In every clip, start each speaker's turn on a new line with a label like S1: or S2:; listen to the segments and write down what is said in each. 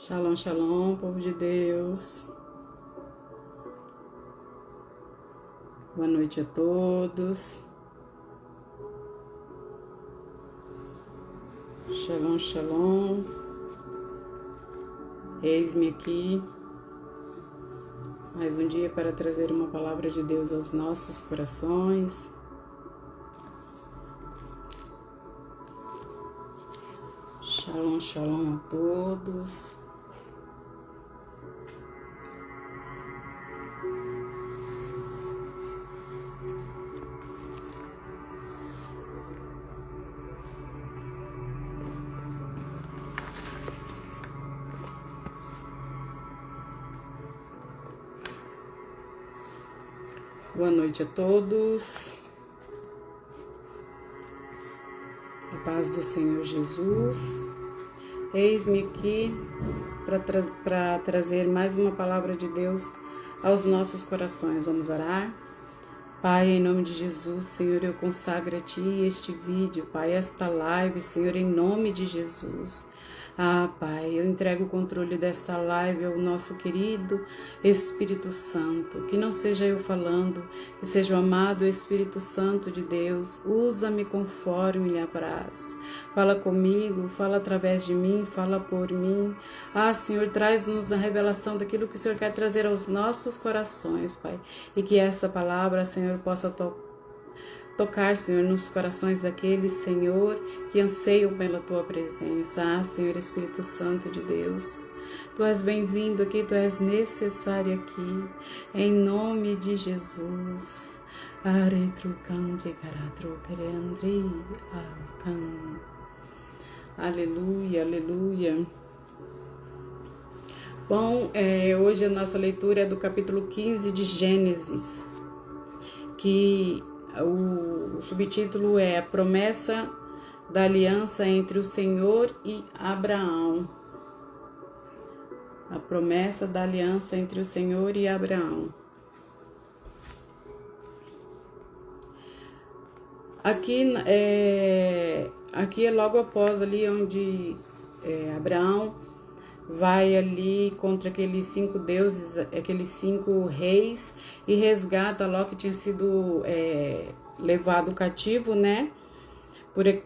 S1: Shalom, shalom, povo de Deus. Boa noite a todos. Shalom, shalom. Eis-me aqui, mais um dia para trazer uma palavra de Deus aos nossos corações. Shalom, shalom a todos. Boa noite a todos. A paz do Senhor Jesus. Eis-me aqui para trazer mais uma palavra de Deus aos nossos corações. Vamos orar? Pai, em nome de Jesus, Senhor, eu consagro a Ti este vídeo, Pai, esta live, Senhor, em nome de Jesus. Pai, eu entrego o controle desta live ao nosso querido Espírito Santo. Que não seja eu falando, que seja o amado Espírito Santo de Deus. Usa-me conforme lhe apraz. Fala comigo, fala através de mim, fala por mim. Senhor, traz-nos a revelação daquilo que o Senhor quer trazer aos nossos corações, Pai. E que esta palavra, Senhor, possa tocar, Senhor, nos corações daqueles, Senhor, que anseiam pela Tua presença. Senhor, Espírito Santo de Deus, Tu és bem-vindo aqui, Tu és necessário aqui, em nome de Jesus. Aleluia, aleluia. Bom, hoje a nossa leitura é do capítulo 15 de Gênesis, que o subtítulo é A Promessa da Aliança entre o Senhor e Abraão. A promessa da aliança entre o Senhor e Abraão. Aqui é logo após ali onde Abraão vai ali contra aqueles 5 deuses, aqueles 5 reis, e resgata Ló, que tinha sido levado cativo, né,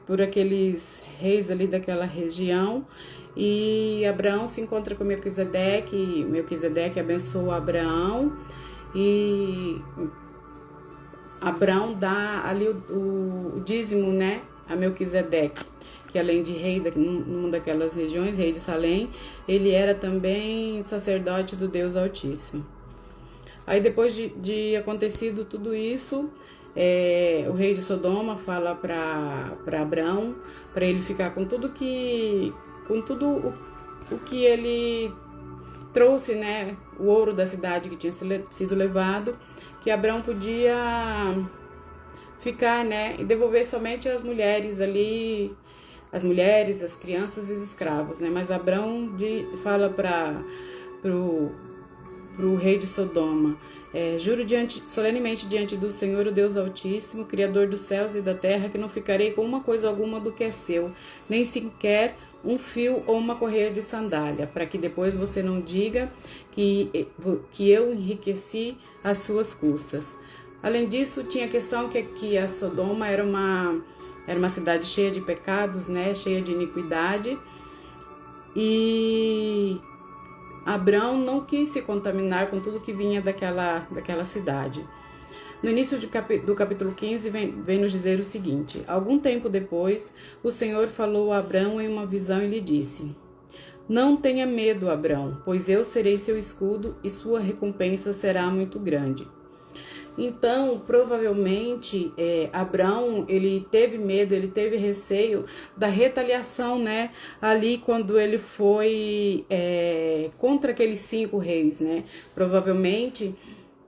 S1: por aqueles reis ali daquela região. E Abraão se encontra com Melquisedeque abençoa Abraão, e Abraão dá ali o dízimo, né, a Melquisedeque, que além de rei numa daquelas regiões, rei de Salém, ele era também sacerdote do Deus Altíssimo. Aí depois de acontecido tudo isso, o rei de Sodoma fala para Abraão, para ele ficar com tudo o que ele trouxe, né, o ouro da cidade que tinha sido levado, que Abraão podia ficar, né, e devolver somente as mulheres ali, as mulheres, as crianças e os escravos, né? Mas Abraão fala pro rei de Sodoma: juro solenemente diante do Senhor, o Deus Altíssimo, Criador dos céus e da terra, que não ficarei com uma coisa alguma do que é seu, nem sequer um fio ou uma correia de sandália, para que depois você não diga que eu enriqueci às suas custas. Além disso, tinha a questão que a Sodoma era uma cidade cheia de pecados, né, cheia de iniquidade, e Abraão não quis se contaminar com tudo que vinha daquela cidade. No início do capítulo 15, vem nos dizer o seguinte: algum tempo depois, o Senhor falou a Abraão em uma visão e lhe disse: não tenha medo, Abraão, pois eu serei seu escudo e sua recompensa será muito grande. Então, provavelmente, Abraão, ele teve medo, ele teve receio da retaliação, né? Ali quando ele foi contra aqueles 5 reis, né? Provavelmente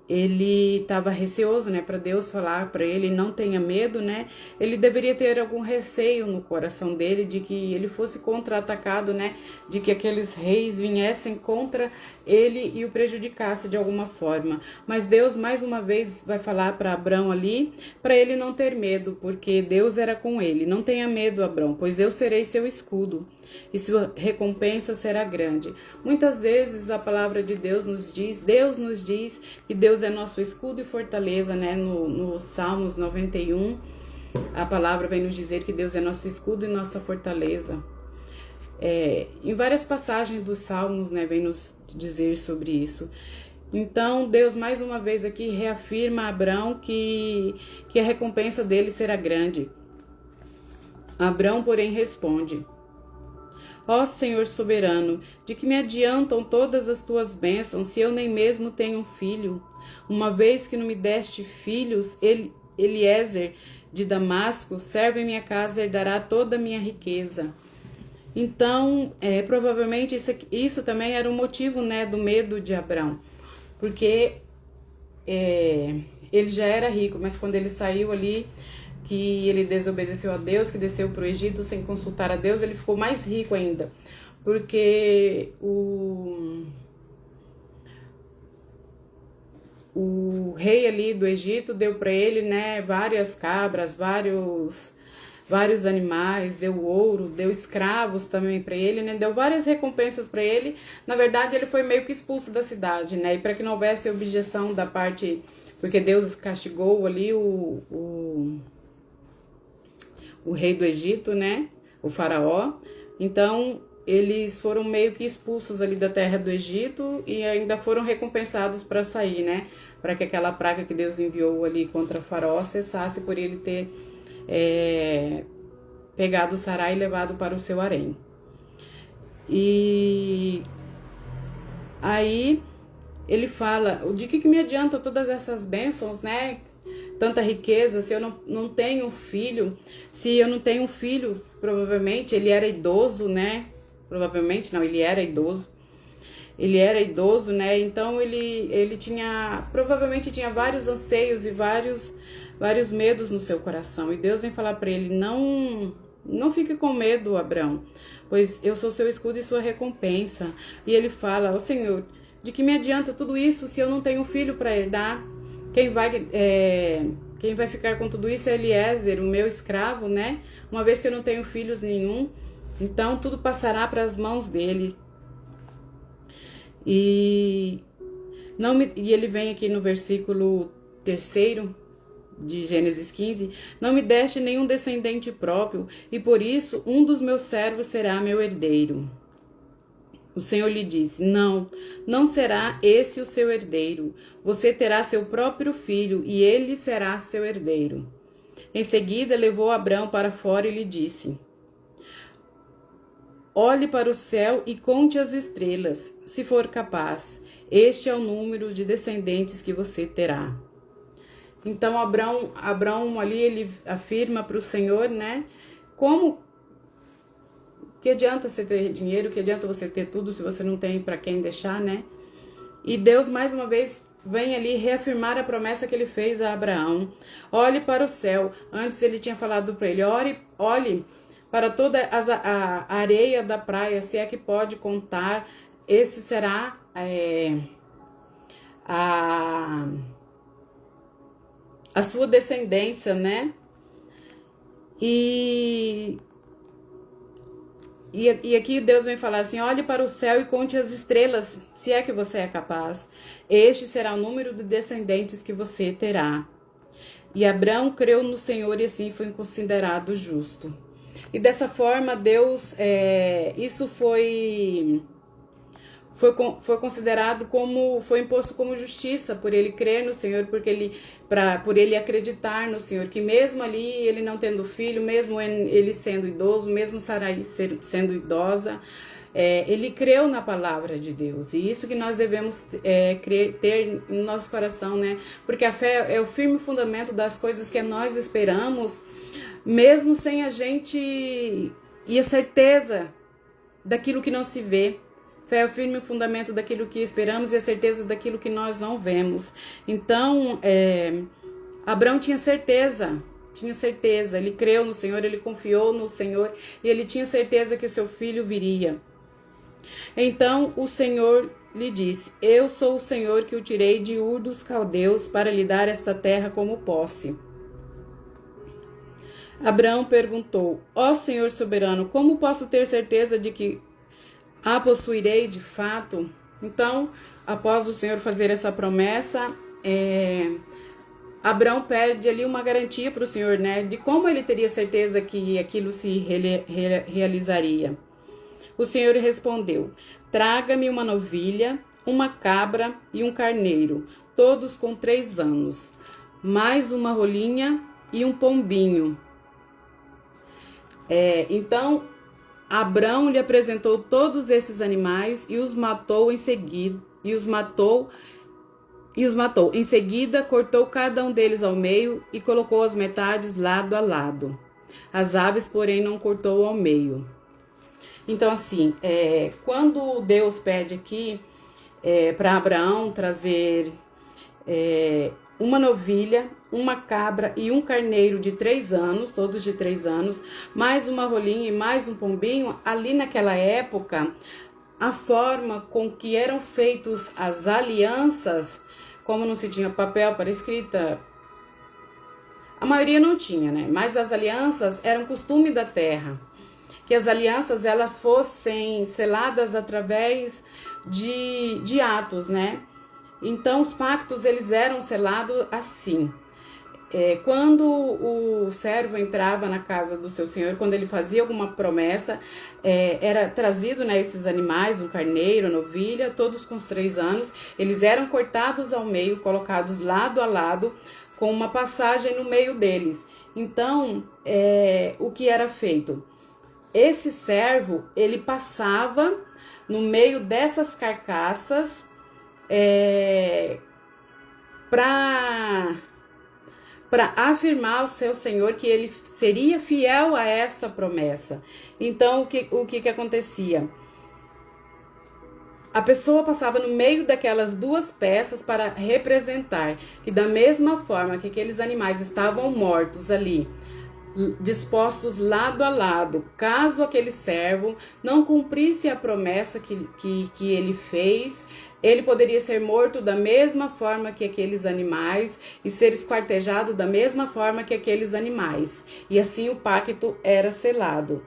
S1: ele estava receoso, né, para Deus falar para ele: não tenha medo, né? Ele deveria ter algum receio no coração dele de que ele fosse contra-atacado, né? De que aqueles reis viessem contra ele e o prejudicasse de alguma forma. Mas Deus mais uma vez vai falar para Abraão ali, para ele não ter medo, porque Deus era com ele. Não tenha medo, Abraão, pois eu serei seu escudo. e sua recompensa será grande. Muitas vezes a palavra de Deus nos diz que Deus é nosso escudo e fortaleza, né? No Salmos 91, a palavra vem nos dizer que Deus é nosso escudo e nossa fortaleza. Em várias passagens dos Salmos, né, vem nos dizer sobre isso. Então, Deus mais uma vez aqui reafirma a Abrão que a recompensa dele será grande. Abrão, porém, responde: Ó Senhor soberano, de que me adiantam todas as tuas bênçãos, se eu nem mesmo tenho um filho? Uma vez que não me deste filhos, Eliezer de Damasco, servo em minha casa, herdará toda a minha riqueza. Então, provavelmente isso também era um motivo, né, do medo de Abrão, porque ele já era rico, mas quando ele saiu ali, que ele desobedeceu a Deus, que desceu para o Egito sem consultar a Deus, ele ficou mais rico ainda, porque o rei ali do Egito deu para ele, né, várias cabras, vários animais, deu ouro, deu escravos também para ele, né? Deu várias recompensas para ele. Na verdade, ele foi meio que expulso da cidade, né? E para que não houvesse objeção da parte, porque Deus castigou ali o rei do Egito, né? O faraó. Então, eles foram meio que expulsos ali da terra do Egito e ainda foram recompensados para sair, né? Para que aquela praga que Deus enviou ali contra o faraó cessasse por ele ter pegado Sarai e levado para o seu harém. E aí ele fala: de que me adiantam todas essas bênçãos, né? Tanta riqueza, se eu não tenho um filho, se eu não tenho um filho, provavelmente ele era idoso, né? Provavelmente não, ele era idoso. Ele era idoso, né? Então ele provavelmente tinha vários anseios e vários medos no seu coração. E Deus vem falar para ele: não fique com medo, Abrão, pois eu sou seu escudo e sua recompensa. E ele fala: ó Senhor, de que me adianta tudo isso se eu não tenho filho para herdar? Quem vai ficar com tudo isso é Eliezer, o meu escravo, né? Uma vez que eu não tenho filhos nenhum, então tudo passará para as mãos dele. E ele vem aqui no versículo 3º de Gênesis 15: não me deste nenhum descendente próprio, e por isso um dos meus servos será meu herdeiro. O Senhor lhe disse: não será esse o seu herdeiro. Você terá seu próprio filho, e ele será seu herdeiro. Em seguida, levou Abrão para fora e lhe disse: olhe para o céu e conte as estrelas, se for capaz. Este é o número de descendentes que você terá. Então, Abrão ali, ele afirma para o Senhor, né? Que adianta você ter dinheiro, que adianta você ter tudo se você não tem para quem deixar, né? E Deus, mais uma vez, vem ali reafirmar a promessa que ele fez a Abraão. Olhe para o céu. Antes ele tinha falado para ele: olhe para toda a areia da praia, se é que pode contar. Esse será a sua descendência, né? E aqui Deus vem falar assim: olhe para o céu e conte as estrelas, se é que você é capaz. Este será o número de descendentes que você terá. E Abrão creu no Senhor e assim foi considerado justo. E dessa forma, Deus, isso foi considerado foi imposto como justiça por ele crer no Senhor, por ele acreditar no Senhor, que mesmo ali ele não tendo filho, mesmo ele sendo idoso, mesmo Sarai sendo idosa, ele creu na palavra de Deus. E isso que nós devemos ter no nosso coração, né? Porque a fé é o firme fundamento das coisas que nós esperamos, mesmo sem a gente e a certeza daquilo que não se vê. Fé é o firme fundamento daquilo que esperamos e a certeza daquilo que nós não vemos. Então, Abrão tinha certeza, ele creu no Senhor, ele confiou no Senhor e ele tinha certeza que o seu filho viria. Então, o Senhor lhe disse: eu sou o Senhor que o tirei de Ur dos Caldeus para lhe dar esta terra como posse. Abraão perguntou: Ó Senhor soberano, como posso ter certeza de que a possuirei de fato? Então, após o Senhor fazer essa promessa, Abraão pede ali uma garantia para o Senhor, né? De como ele teria certeza que aquilo se realizaria. O Senhor respondeu: Traga-me uma novilha, uma cabra e um carneiro, todos com 3 anos, mais uma rolinha e um pombinho. Então, Abrão lhe apresentou todos esses animais e os matou em seguida. Em seguida, cortou cada um deles ao meio e colocou as metades lado a lado. As aves, porém, não cortou ao meio. Então, assim, quando Deus pede aqui para Abraão trazer uma novilha, uma cabra e um carneiro de 3 anos, todos de 3 anos, mais uma rolinha e mais um pombinho, ali naquela época, a forma com que eram feitos as alianças, como não se tinha papel para escrita, a maioria não tinha, né? Mas as alianças eram costume da terra, que as alianças elas fossem seladas através de atos, né? Então, os pactos, eles eram selados assim. Quando o servo entrava na casa do seu senhor, quando ele fazia alguma promessa, era trazido, né, esses animais, um carneiro, uma novilha, todos com os 3 anos. Eles eram cortados ao meio, colocados lado a lado, com uma passagem no meio deles. Então, o que era feito? Esse servo, ele passava no meio dessas carcaças, para afirmar ao seu Senhor que ele seria fiel a esta promessa. Então, o que acontecia? A pessoa passava no meio daquelas 2 peças para representar que, da mesma forma que aqueles animais estavam mortos ali, dispostos lado a lado, caso aquele servo não cumprisse a promessa que ele fez, ele poderia ser morto da mesma forma que aqueles animais e ser esquartejado da mesma forma que aqueles animais. E assim o pacto era selado.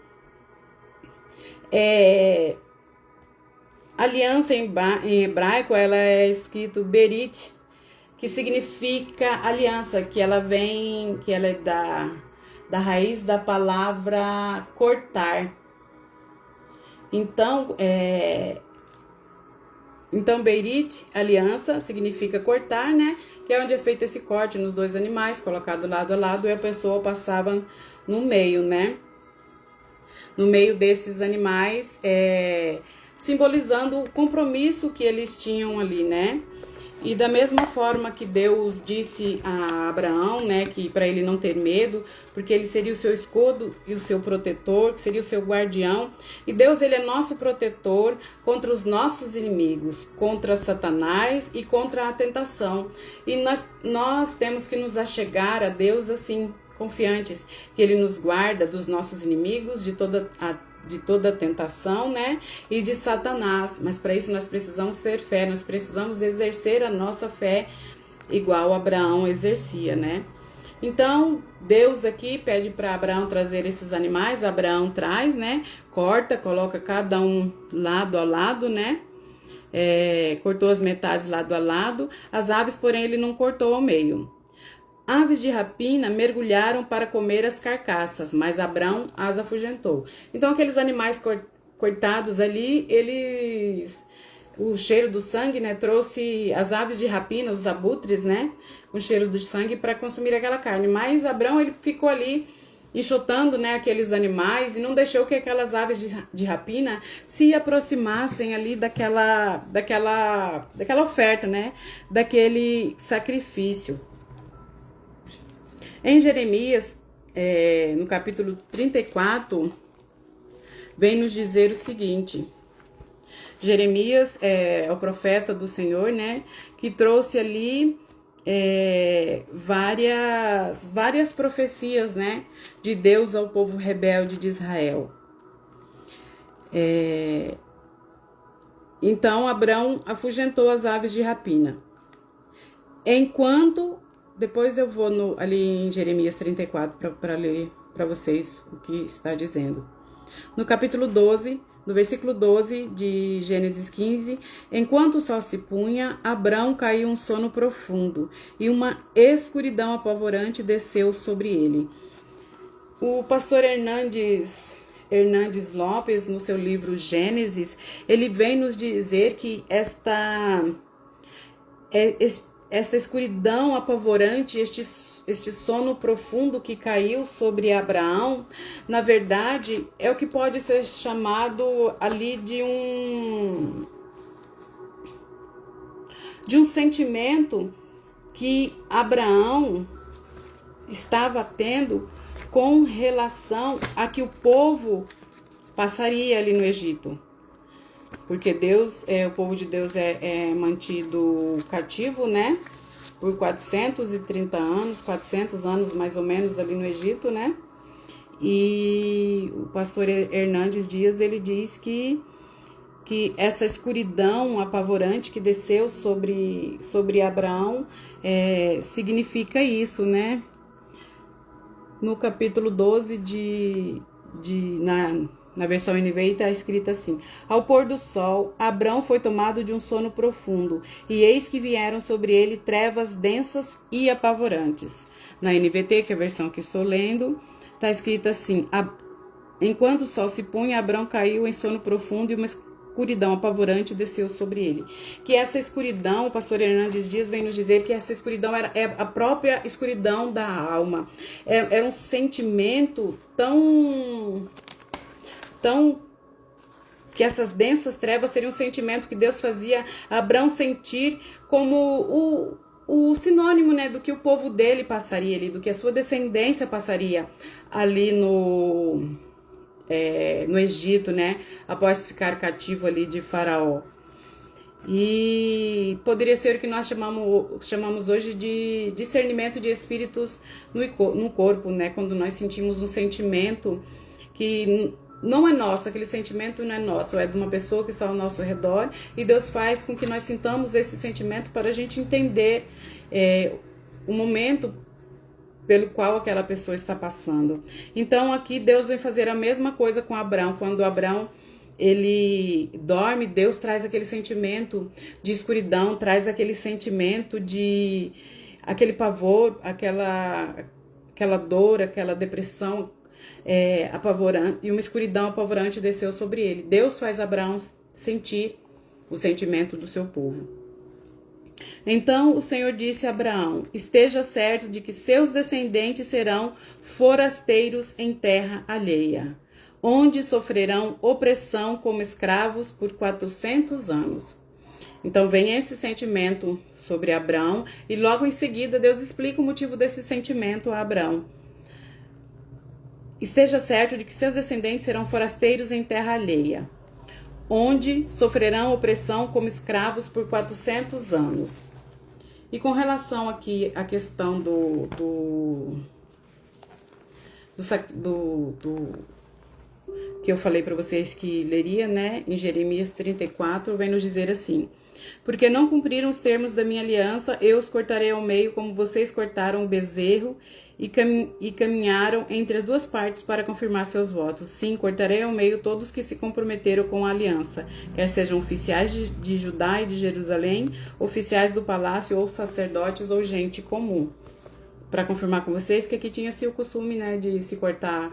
S1: Aliança em hebraico, ela é escrito berit, que significa aliança, que ela é da raiz da palavra cortar. Então, berit, aliança, significa cortar, né? Que é onde é feito esse corte nos 2 animais, colocado lado a lado, e a pessoa passava no meio, né? No meio desses animais, simbolizando o compromisso que eles tinham ali, né? E da mesma forma que Deus disse a Abraão, né, que para ele não ter medo, porque ele seria o seu escudo e o seu protetor, que seria o seu guardião. E Deus, ele é nosso protetor contra os nossos inimigos, contra Satanás e contra a tentação. E nós temos que nos achegar a Deus assim, confiantes, que ele nos guarda dos nossos inimigos, de toda a tentação, né, e de Satanás. Mas para isso nós precisamos ter fé, nós precisamos exercer a nossa fé igual Abraão exercia, né? Então, Deus aqui pede para Abraão trazer esses animais, Abraão traz, né, corta, coloca cada um lado a lado, né, cortou as metades lado a lado, as aves, porém, ele não cortou ao meio. Aves de rapina mergulharam para comer as carcaças, mas Abrão as afugentou. Então, aqueles animais cortados ali, o cheiro do sangue, né, trouxe as aves de rapina, os abutres, né, com cheiro do sangue para consumir aquela carne. Mas Abrão, ele ficou ali enxotando, né, aqueles animais e não deixou que aquelas aves de rapina se aproximassem ali daquela oferta, né, daquele sacrifício. Em Jeremias, no capítulo 34, vem nos dizer o seguinte. Jeremias é o profeta do Senhor, né, que trouxe ali várias profecias, né, de Deus ao povo rebelde de Israel. Então, Abrão afugentou as aves de rapina. Depois eu vou ali em Jeremias 34 para ler para vocês o que está dizendo. No capítulo 12, no versículo 12 de Gênesis 15, enquanto o sol se punha, Abrão caiu um sono profundo e uma escuridão apavorante desceu sobre ele. O pastor Hernandes Lopes, no seu livro Gênesis, ele vem nos dizer que esta escuridão apavorante, este sono profundo que caiu sobre Abraão, na verdade, é o que pode ser chamado ali de um sentimento que Abraão estava tendo com relação a que o povo passaria ali no Egito. Porque o povo de Deus é mantido cativo, né? Por 430 anos, 400 anos mais ou menos ali no Egito, né? E o pastor Hernandes Dias, ele diz que essa escuridão apavorante que desceu sobre Abraão significa isso, né? No capítulo 12 na versão NVI está escrito assim: ao pôr do sol, Abrão foi tomado de um sono profundo, e eis que vieram sobre ele trevas densas e apavorantes. Na NVT, que é a versão que estou lendo, está escrito assim: enquanto o sol se punha, Abrão caiu em sono profundo e uma escuridão apavorante desceu sobre ele. Que essa escuridão, o pastor Hernandes Dias vem nos dizer que essa escuridão é a própria escuridão da alma. Era um sentimento tão que essas densas trevas seriam um sentimento que Deus fazia Abrão sentir como o sinônimo, né, do que o povo dele passaria ali, do que a sua descendência passaria ali no Egito, né, após ficar cativo ali de Faraó. E poderia ser o que nós chamamos hoje de discernimento de espíritos no corpo, né, quando nós sentimos um sentimento que não é nosso, aquele sentimento não é nosso, é de uma pessoa que está ao nosso redor, e Deus faz com que nós sintamos esse sentimento para a gente entender o momento pelo qual aquela pessoa está passando. Então aqui Deus vem fazer a mesma coisa com Abrão. Quando Abrão ele dorme, Deus traz aquele sentimento de escuridão, traz aquele sentimento de aquele pavor, aquela dor, aquela depressão apavorante, e uma escuridão apavorante desceu sobre ele. Deus faz Abraão sentir o sentimento do seu povo. Então o Senhor disse a Abraão: esteja certo de que seus descendentes serão forasteiros em terra alheia, onde sofrerão opressão como escravos por 400 anos. Então vem esse sentimento sobre Abraão, e logo em seguida Deus explica o motivo desse sentimento a Abraão. Esteja certo de que seus descendentes serão forasteiros em terra alheia, onde sofrerão opressão como escravos por 400 anos. E com relação aqui à questão do que eu falei para vocês que leria, né, em Jeremias 34, vem nos dizer assim: porque não cumpriram os termos da minha aliança, eu os cortarei ao meio, como vocês cortaram o bezerro e caminharam entre as duas partes para confirmar seus votos. Sim, cortarei ao meio todos que se comprometeram com a aliança, quer sejam oficiais de Judá e de Jerusalém, oficiais do palácio, ou sacerdotes, ou gente comum. Para confirmar com vocês que aqui tinha-se o costume, né, de se cortar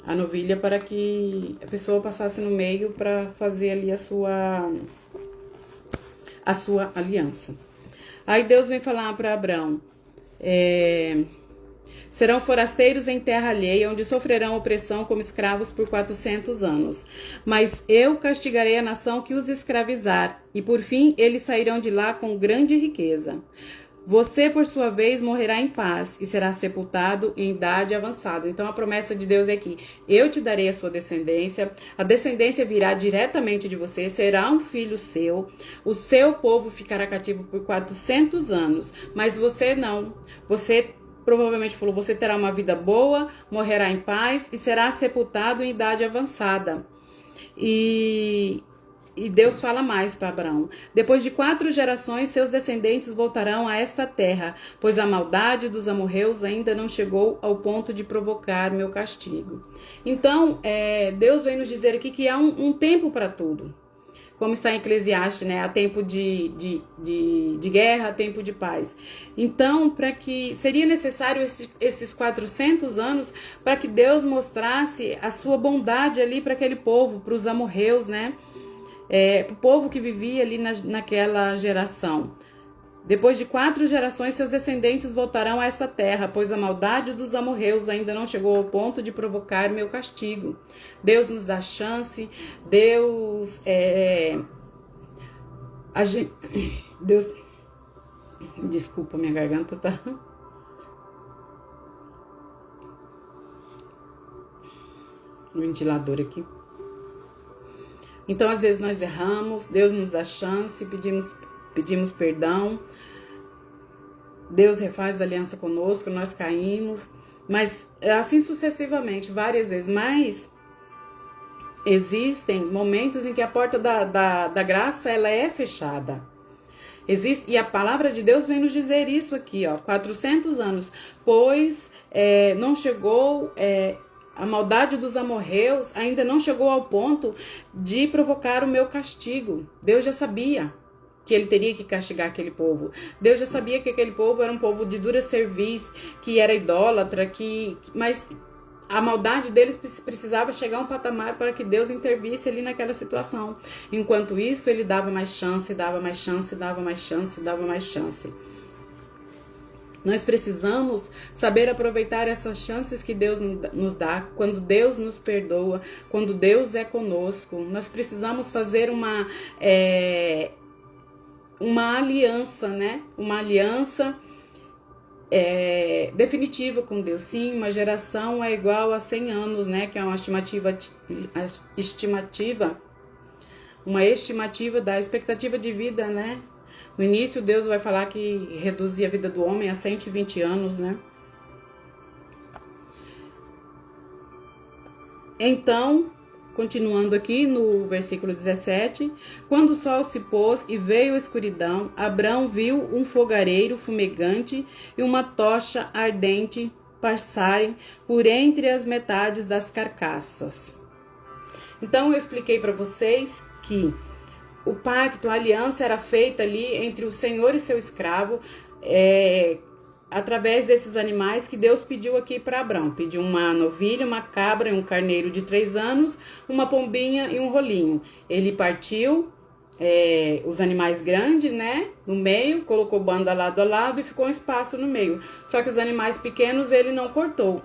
S1: a novilha para que a pessoa passasse no meio para fazer ali a sua aliança. Aí Deus vem falar para Abrão: serão forasteiros em terra alheia, onde sofrerão opressão como escravos por 400 anos. Mas eu castigarei a nação que os escravizar, e por fim eles sairão de lá com grande riqueza. Você, por sua vez, morrerá em paz e será sepultado em idade avançada. Então, a promessa de Deus é que eu te darei a sua descendência, a descendência virá diretamente de você, será um filho seu, o seu povo ficará cativo por 400 anos, mas você não. Você provavelmente falou, você terá uma vida boa, morrerá em paz e será sepultado em idade avançada. E E Deus fala mais para Abraão. Depois de 4 gerações, seus descendentes voltarão a esta terra, pois a maldade dos amorreus ainda não chegou ao ponto de provocar meu castigo. Então, Deus vem nos dizer aqui que há um tempo para tudo. Como está em Eclesiastes, né? Há tempo de guerra, há tempo de paz. Então, para que seria necessário esses 400 anos para que Deus mostrasse a sua bondade ali para aquele povo, para os amorreus, né? Para o povo que vivia ali naquela geração. Depois de 4 gerações, seus descendentes voltarão a esta terra, pois a maldade dos amorreus ainda não chegou ao ponto de provocar meu castigo. Deus nos dá chance, Deus desculpa, minha garganta tá... O ventilador aqui. Então, às vezes nós erramos, Deus nos dá chance, pedimos perdão, Deus refaz aliança conosco, nós caímos, mas assim sucessivamente, várias vezes. Mas existem momentos em que a porta da graça ela é fechada. E a palavra de Deus vem nos dizer isso aqui, 400 anos, pois não chegou... A maldade dos amorreus ainda não chegou ao ponto de provocar o meu castigo. Deus já sabia que ele teria que castigar aquele povo. Deus já sabia que aquele povo era um povo de dura cerviz, que era idólatra, mas a maldade deles precisava chegar a um patamar para que Deus intervisse ali naquela situação. Enquanto isso, ele dava mais chance, dava mais chance, dava mais chance, dava mais chance. Nós precisamos saber aproveitar essas chances que Deus nos dá, quando Deus nos perdoa, quando Deus é conosco. Nós precisamos fazer uma aliança, né? Uma aliança definitiva com Deus. Sim, uma geração é igual a 100 anos, né? Que é uma estimativa da expectativa de vida, né? No início, Deus vai falar que reduzia a vida do homem a 120 anos, né? Então, continuando aqui no versículo 17, quando o sol se pôs e veio a escuridão, Abrão viu um fogareiro fumegante e uma tocha ardente passarem por entre as metades das carcaças. Então, eu expliquei para vocês que o pacto, a aliança era feita ali entre o Senhor e seu escravo, através desses animais que Deus pediu aqui para Abrão. Pediu uma novilha, uma cabra e um carneiro de 3 anos, uma pombinha e um rolinho. Ele partiu os animais grandes, né, no meio, colocou banda lado a lado e ficou um espaço no meio. Só que os animais pequenos ele não cortou.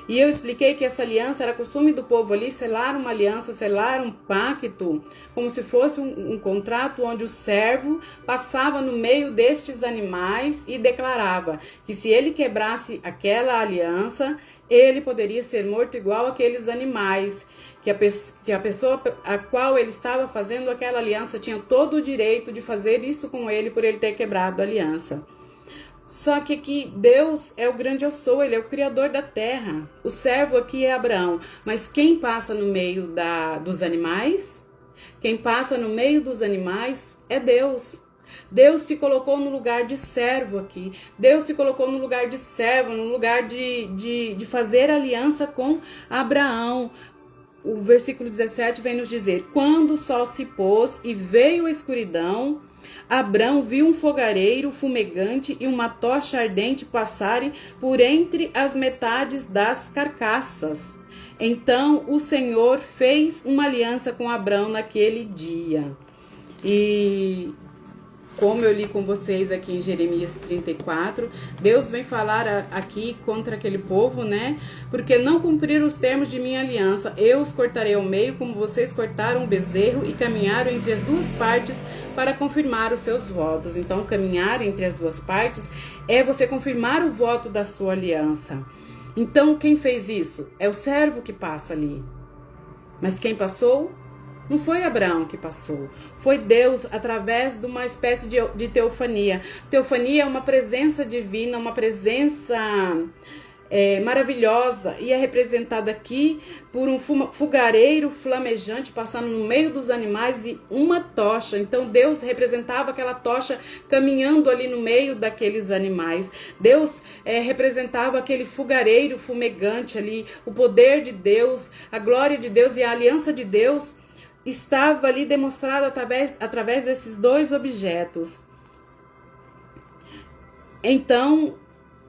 S1: E eu expliquei que essa aliança era costume do povo ali selar uma aliança, selar um pacto, como se fosse um contrato onde o servo passava no meio destes animais e declarava que se ele quebrasse aquela aliança, ele poderia ser morto igual aqueles animais, que a pessoa a qual ele estava fazendo aquela aliança tinha todo o direito de fazer isso com ele por ele ter quebrado a aliança. Só que aqui Deus é o grande eu sou, ele é o criador da terra. O servo aqui é Abraão, mas quem passa no meio dos animais? Quem passa no meio dos animais é Deus. Deus se colocou no lugar de servo aqui. Deus se colocou no lugar de servo, no lugar de fazer aliança com Abraão. O versículo 17 vem nos dizer: quando o sol se pôs e veio a escuridão, Abrão viu um fogareiro fumegante e uma tocha ardente passarem por entre as metades das carcaças. Então o Senhor fez uma aliança com Abrão naquele dia. E como eu li com vocês aqui em Jeremias 34, Deus vem falar aqui contra aquele povo, né? Porque não cumpriram os termos de minha aliança, eu os cortarei ao meio, como vocês cortaram o bezerro e caminharam entre as duas partes para confirmar os seus votos. Então, caminhar entre as duas partes é você confirmar o voto da sua aliança. Então, quem fez isso? É o servo que passa ali. Mas quem passou? Não foi Abraão que passou, foi Deus através de uma espécie de teofania. Teofania é uma presença divina, uma presença maravilhosa, e é representada aqui por um fogareiro flamejante passando no meio dos animais e uma tocha. Então Deus representava aquela tocha caminhando ali no meio daqueles animais. Deus representava aquele fogareiro fumegante ali, o poder de Deus, a glória de Deus e a aliança de Deus estava ali demonstrada através desses dois objetos. Então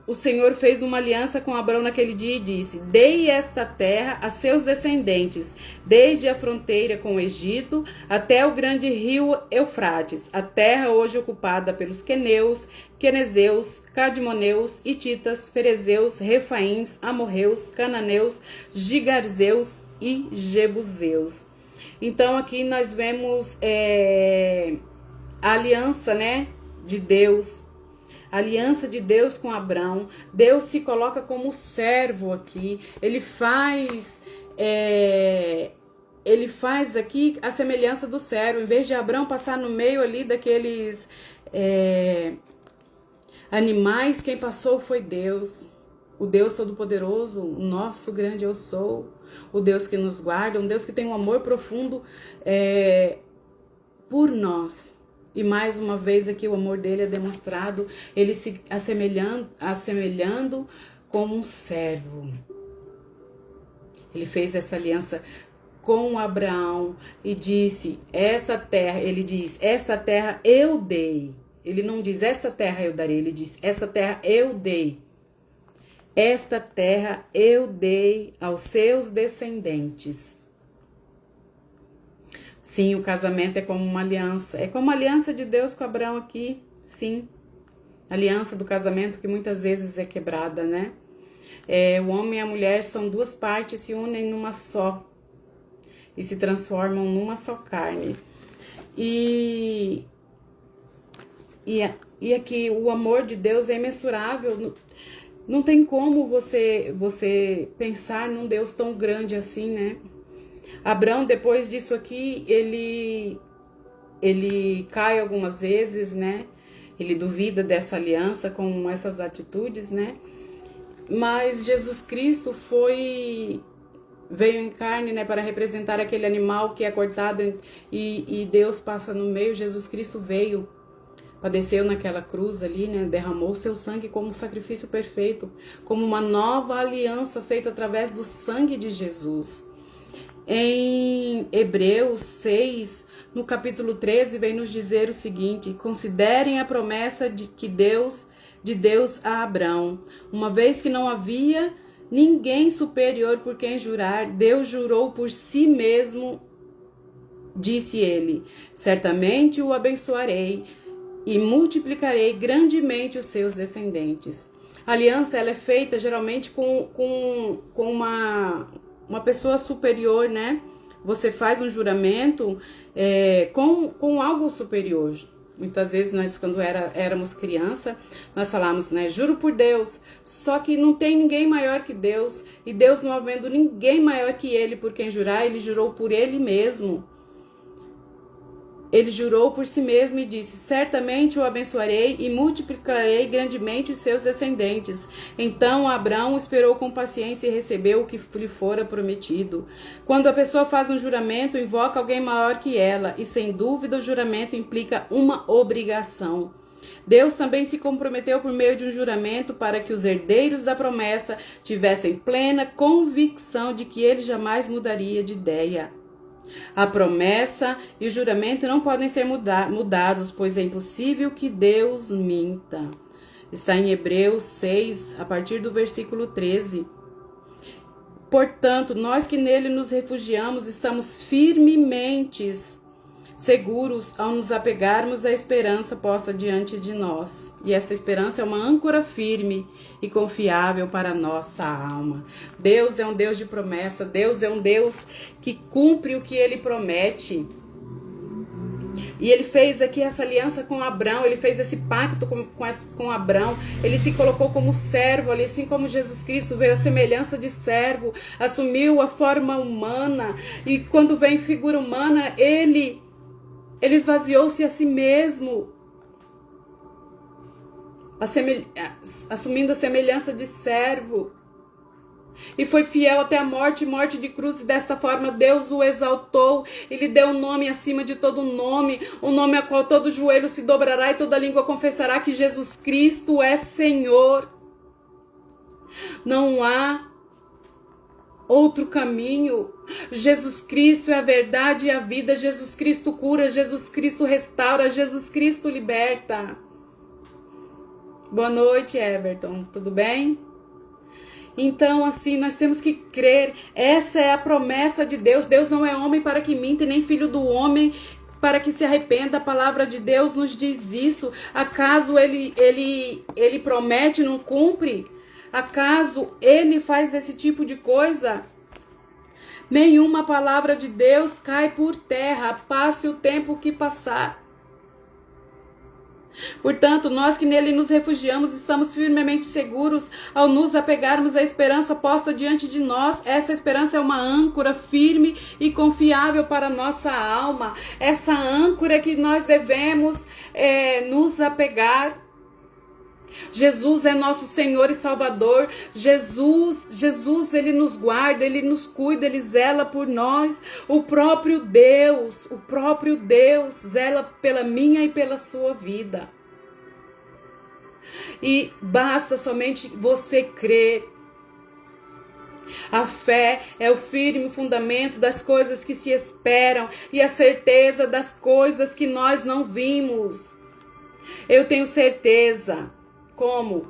S1: o Senhor fez uma aliança com Abraão naquele dia e disse: dei esta terra a seus descendentes, desde a fronteira com o Egito até o grande rio Eufrates, a terra hoje ocupada pelos queneus, quenezeus, cadmoneus, hititas, ferezeus, refaíns, amorreus, cananeus, gigarzeus e jebuseus. Então aqui nós vemos a aliança, né, de Deus. A aliança de Deus com Abraão. Deus se coloca como servo aqui. Ele faz aqui a semelhança do servo. Em vez de Abraão passar no meio ali daqueles animais, quem passou foi Deus. O Deus Todo-Poderoso, o nosso grande eu sou. O Deus que nos guarda, um Deus que tem um amor profundo por nós. E mais uma vez aqui o amor dele é demonstrado, ele se assemelhando como um servo. Ele fez essa aliança com Abraão e disse, esta terra eu dei. Ele não diz, essa terra eu darei, ele diz, essa terra eu dei. Esta terra eu dei aos seus descendentes. Sim, o casamento é como uma aliança. É como a aliança de Deus com Abraão aqui. Sim. A aliança do casamento que muitas vezes é quebrada, né? O homem e a mulher são duas partes, se unem numa só. E se transformam numa só carne. E aqui o amor de Deus é imensurável. Não tem como você pensar num Deus tão grande assim, né? Abraão, depois disso aqui, ele cai algumas vezes, né? Ele duvida dessa aliança com essas atitudes, né? Mas Jesus Cristo veio em carne, né? Para representar aquele animal que é cortado e Deus passa no meio. Jesus Cristo veio, padeceu naquela cruz ali, né? Derramou seu sangue como um sacrifício perfeito, como uma nova aliança feita através do sangue de Jesus. Em Hebreus 6, no capítulo 13, vem nos dizer o seguinte: considerem a promessa de Deus a Abraão. Uma vez que não havia ninguém superior por quem jurar, Deus jurou por si mesmo, disse ele, certamente o abençoarei e multiplicarei grandemente os seus descendentes. A aliança ela é feita geralmente com uma pessoa superior, né? Você faz um juramento com algo superior. Muitas vezes nós, quando éramos criança, nós falávamos, né? Juro por Deus. Só que não tem ninguém maior que Deus. E Deus, não havendo ninguém maior que Ele por quem jurar, Ele jurou por Ele mesmo. Ele jurou por si mesmo e disse, certamente o abençoarei e multiplicarei grandemente os seus descendentes. Então Abraão esperou com paciência e recebeu o que lhe fora prometido. Quando a pessoa faz um juramento, invoca alguém maior que ela, e sem dúvida o juramento implica uma obrigação. Deus também se comprometeu por meio de um juramento para que os herdeiros da promessa tivessem plena convicção de que ele jamais mudaria de ideia. A promessa e o juramento não podem ser mudados, pois é impossível que Deus minta. Está em Hebreus 6, a partir do versículo 13. Portanto, nós que nele nos refugiamos, estamos firmemente seguros ao nos apegarmos à esperança posta diante de nós. E esta esperança é uma âncora firme e confiável para a nossa alma. Deus é um Deus de promessa, Deus é um Deus que cumpre o que Ele promete. E Ele fez aqui essa aliança com Abraão, Ele fez esse pacto com Abraão, Ele se colocou como servo ali, assim como Jesus Cristo veio à semelhança de servo, assumiu a forma humana, e quando vem figura humana, Ele esvaziou-se a si mesmo, assumindo a semelhança de servo. E foi fiel até a morte, morte de cruz, e desta forma Deus o exaltou e lhe deu um nome acima de todo nome, um nome a qual todo joelho se dobrará e toda língua confessará que Jesus Cristo é Senhor. Não há outro caminho. Jesus Cristo é a verdade e a vida. Jesus Cristo cura, Jesus Cristo restaura, Jesus Cristo liberta. Boa noite, Everton. Tudo bem? Então, assim, nós temos que crer. Essa é a promessa de Deus. Deus não é homem para que minta, e nem filho do homem para que se arrependa. A palavra de Deus nos diz isso. Acaso ele promete e não cumpre? Acaso ele faz esse tipo de coisa? Nenhuma palavra de Deus cai por terra, passe o tempo que passar. Portanto, nós que nele nos refugiamos, estamos firmemente seguros ao nos apegarmos à esperança posta diante de nós. Essa esperança é uma âncora firme e confiável para a nossa alma. Essa âncora que nós devemos nos apegar. Jesus é nosso Senhor e Salvador. Jesus, Ele nos guarda, Ele nos cuida, Ele zela por nós. O próprio Deus zela pela minha e pela sua vida. E basta somente você crer. A fé é o firme fundamento das coisas que se esperam e a certeza das coisas que nós não vimos. Eu tenho certeza. Como?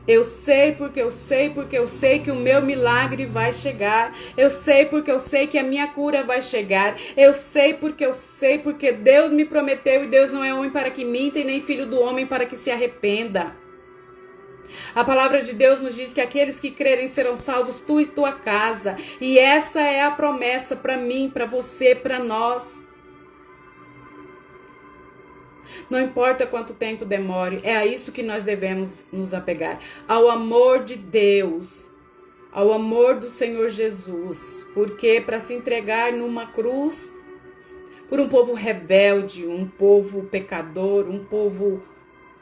S1: Eu sei porque eu sei que o meu milagre vai chegar. Eu sei porque eu sei que a minha cura vai chegar. Eu sei porque Deus me prometeu, e Deus não é homem para que minta e nem filho do homem para que se arrependa. A palavra de Deus nos diz que aqueles que crerem serão salvos, tu e tua casa. E essa é a promessa para mim, para você, para nós. Não importa quanto tempo demore, é a isso que nós devemos nos apegar. Ao amor de Deus, ao amor do Senhor Jesus. Porque para se entregar numa cruz por um povo rebelde, um povo pecador, um povo...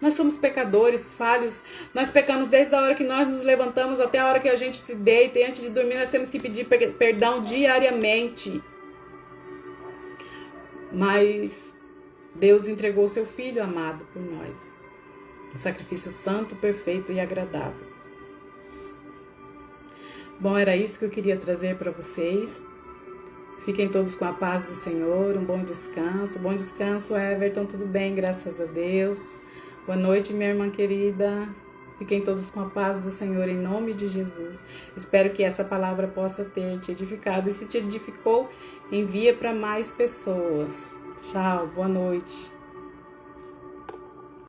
S1: Nós somos pecadores, falhos. Nós pecamos desde a hora que nós nos levantamos até a hora que a gente se deita. E antes de dormir nós temos que pedir perdão diariamente. Mas... Deus entregou o seu Filho amado por nós. Um sacrifício santo, perfeito e agradável. Bom, era isso que eu queria trazer para vocês. Fiquem todos com a paz do Senhor. Um bom descanso. Bom descanso, Everton. Tudo bem, graças a Deus. Boa noite, minha irmã querida. Fiquem todos com a paz do Senhor, em nome de Jesus. Espero que essa palavra possa ter te edificado. E se te edificou, envia para mais pessoas. Tchau, boa noite.